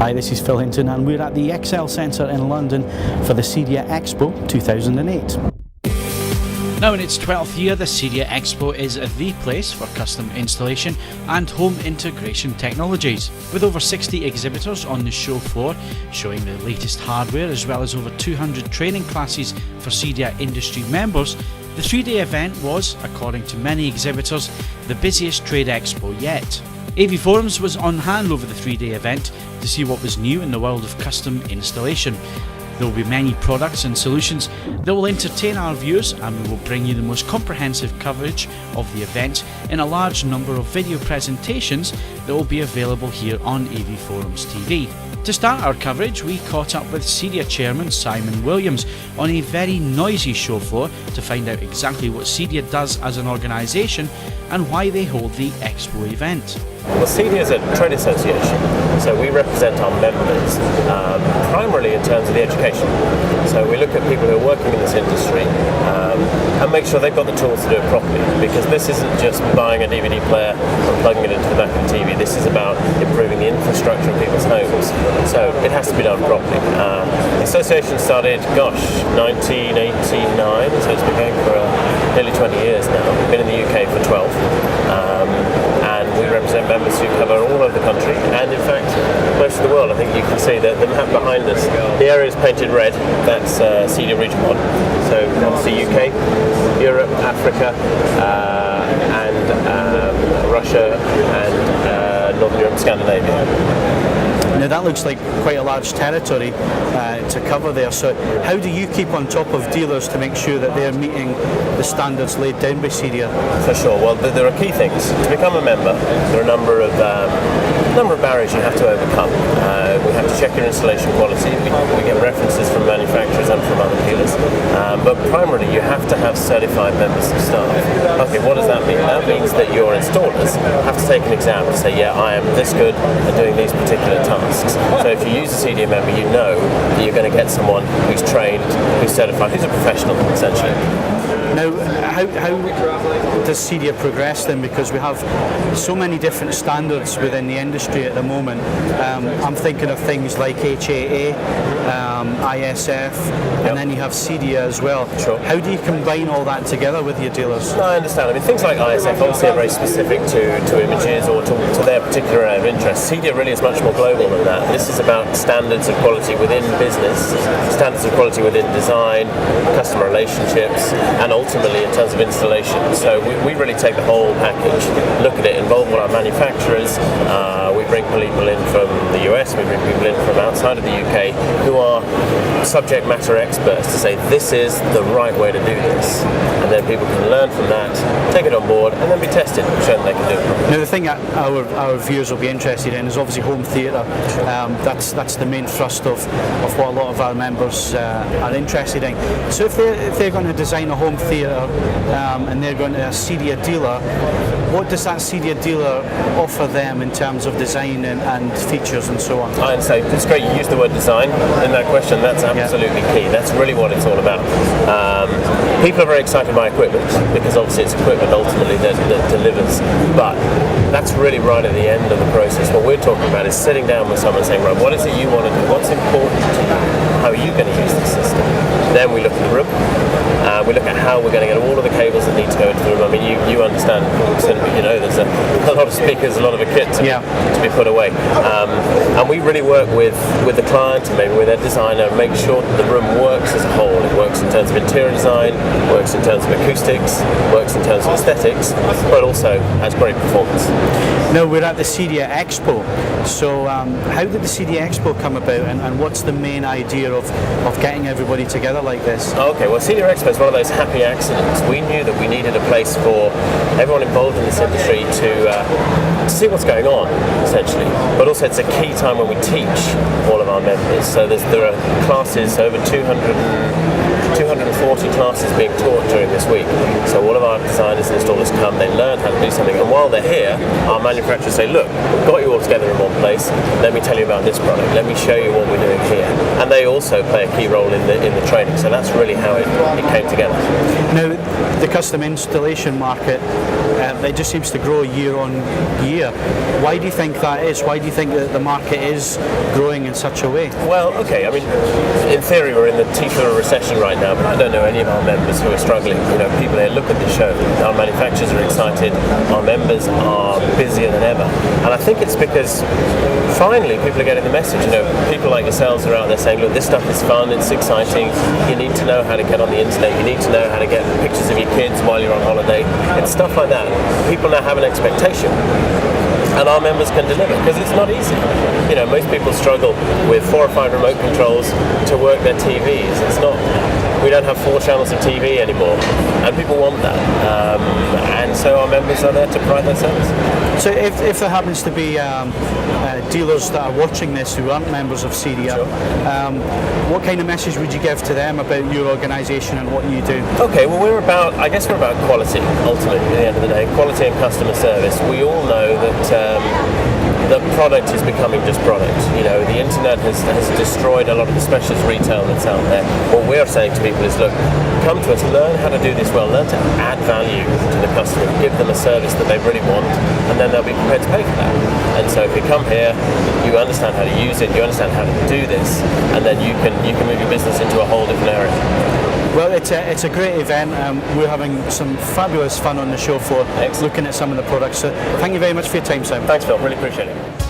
Hi, this is Phil Hinton and we're at the Excel Centre in London for the CEDIA Expo 2008. Now in its 12th year, the CEDIA Expo is the place for custom installation and home integration technologies. With over 60 exhibitors on the show floor showing the latest hardware, as well as over 200 training classes for CEDIA industry members, the 3-day event was, according to many exhibitors, the busiest trade expo yet. AVForums was on hand over the 3-day event to see what was new in the world of custom installation. There will be many products and solutions that will entertain our viewers, and we will bring you the most comprehensive coverage of the event in a large number of video presentations that will be available here on AVForums TV. To start our coverage, we caught up with CEDIA Chairman Simon Williams on a very noisy show floor to find out exactly what CEDIA does as an organisation and why they hold the Expo event. Well, CEDIA is a trade association, so we represent our members primarily in terms of the education. So we look at people who are working in this industry and make sure they've got the tools to do it properly, because this isn't just buying a DVD player and plugging it into the back of the TV. This is about improving the infrastructure of people's homes. So it has to be done properly. The association started, 1989, so it's been going for nearly 20 years now. We've been in the UK for 12. And we represent members who cover all over the country, and in fact most of the world. I think you can see the map behind us. The area is painted red, that's CEDIA Region 1. So obviously UK, Europe, Africa, and Russia, and Northern Europe, Scandinavia. Now that looks like quite a large territory to cover there, so how do you keep on top of dealers to make sure that they're meeting the standards laid down by CEDIA? For sure, well there are key things. To become a member, there are a number of barriers you have to overcome. We have to check your installation quality, we get references from manufacturers and from other dealers, but primarily you have to have certified members of staff. Okay, what does that mean? That means that your installers have to take an exam to say, yeah, I am this good at doing these particular tasks. So if you use a CEDIA member, you know that you're going to get someone who's trained, who's certified, who's a professional, essentially. Now, how does CEDIA progress then? Because we have so many different standards within the industry at the moment. I'm thinking of things like HAA, ISF, and then you have CEDIA as well. Sure. How do you combine all that together with your dealers? No, I understand. I mean, things like ISF obviously are very specific to images or to their particular area of interest. CEDIA really is much more global than that. This is about standards of quality within business, standards of quality within design, customer relationships, and ultimately in terms of installation. So we really take the whole package, look at it, involve all our manufacturers. We bring people in from the US, we bring people in from outside of the UK who are subject matter experts to say this is the right way to do this, and then people can learn from that, take it on board, and then be tested and show them they can do it. Now the thing that our viewers will be interested in is obviously home theatre. That's the main thrust of what a lot of our members are interested in. So if they're going to design a home theatre and they're going to a CEDIA dealer, what does that CEDIA dealer offer them in terms of design and features and so on? I'd say it's great you use the word design in that question. That's absolutely key. That's really what it's all about. People are very excited by equipment because obviously it's equipment ultimately that delivers, but that's really right at the end of the process. What we're talking about is sitting down with someone saying, right, what is it you want to do? What's important to you? How are you going to use this system? Then we look at the room. We look at how we're going to get all of the cables that need to go into the room. I mean, you understand, you know, there's a lot of speakers, a lot of a kit to be put away. And we really work with the client and maybe with their designer and make sure that the room works as a whole. It works in terms of interior design, works in terms of acoustics, works in terms of aesthetics, but also has great performance. Now we're at the CEDIA Expo, so how did the CEDIA Expo come about, and what's the main idea of getting everybody together like this? Okay, well CEDIA Expo is one of those happy accidents. We knew that we needed a place for everyone involved in this industry to see what's going on, essentially, but also it's a key time when we teach all of our members. So there are classes, over 240 classes being taught during this week. So all of our designers and installers come, they learn how to do something, and while they're here, our manufacturers say, look, we've got you all together in one place, let me tell you about this product, let me show you what we're doing here. And they also play a key role in the training, so that's really how it came together. Now, the custom installation market, it just seems to grow year on year. Why do you think that is? Why do you think that the market is growing in such a way? Well, okay, I mean, in theory we're in the teeth of a recession right now, but I don't know any of our members who are struggling. You know, people here look at the show, our manufacturers are excited, our members are busier than ever. And I think it's because finally people are getting the message. You know, people like yourselves are out there saying, look, this stuff is fun, it's exciting, you need to know how to get on the internet, you need to know how to get pictures of your kids while you're on holiday. It's stuff like that. People now have an expectation, and our members can deliver, because it's not easy. You know, most people struggle with 4 or 5 remote controls to work their TVs. It's not, we don't have 4 channels of TV anymore, and people want that. And so our members are there to provide that service. So if there happens to be dealers that are watching this who aren't members of CEDIA, Sure. What kind of message would you give to them about your organisation and what you do? Okay, well I guess we're about quality, ultimately, at the end of the day. Quality and customer service. We all know that the product is becoming just product. You know, the internet has destroyed a lot of the specialist retail that's out there. What we're saying to people is, look, come to us, learn how to do this well, learn to add value to the customer, give them a service that they really want, and then they'll be prepared to pay for that. And so if you come here, you understand how to use it, you understand how to do this, and then you can move your business into a whole different area. Well, it's a great event. We're having some fabulous fun on the show floor. Excellent. Looking at some of the products. So thank you very much for your time, Sam. Thanks, Phil. Really appreciate it.